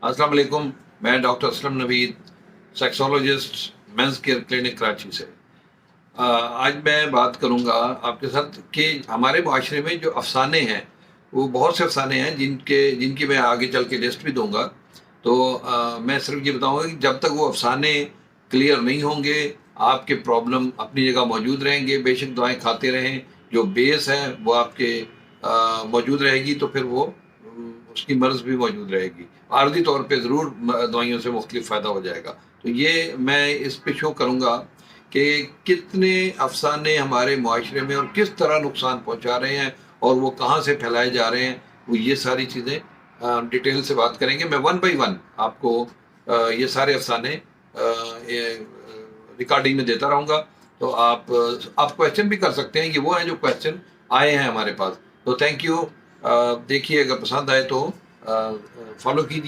अस्सलाम वालेकुम। मैं doctor Aslam Naveed, sexologist, men's care clinic Karachi से। आज मैं बात करूंगा आपके साथ कि हमारे माशरे में जो अफसाने हैं, वो बहुत से अफसाने हैं जिनकी मैं आगे चल के लिस्ट भी दूंगा। तो मैं सिर्फ ये बताऊंगा कि जब तक वो अफसाने क्लियर नहीं होंगे, आपके प्रॉब्लम अपनी जगह मौजूद रहेंगे। बेशक दवाएं खाते रहें, जो बेस है वो आपके मौजूद रहेगी, तो फिर वो उसकी मर्ज भी मौजूद रहेगी। आर्जी तौर पे ज़रूर दवाइयों से मुख्तलिफ फ़ायदा हो जाएगा। तो ये मैं इस पे शो करूँगा कि कितने अफसाने हमारे माशरे में और किस तरह नुकसान पहुँचा रहे हैं और वो कहाँ से फैलाए जा रहे हैं। वो ये सारी चीज़ें डिटेल से बात करेंगे। मैं वन बाई वन आपको ये सारे अफसाने रिकॉर्डिंग में देता रहूँगा। तो आप क्वेश्चन भी कर सकते हैं। ये वो हैं जो क्वेश्चन आए हैं हमारे पास। तो थैंक यू। देखिए, अगर पसंद आए तो फॉलो कीजिए।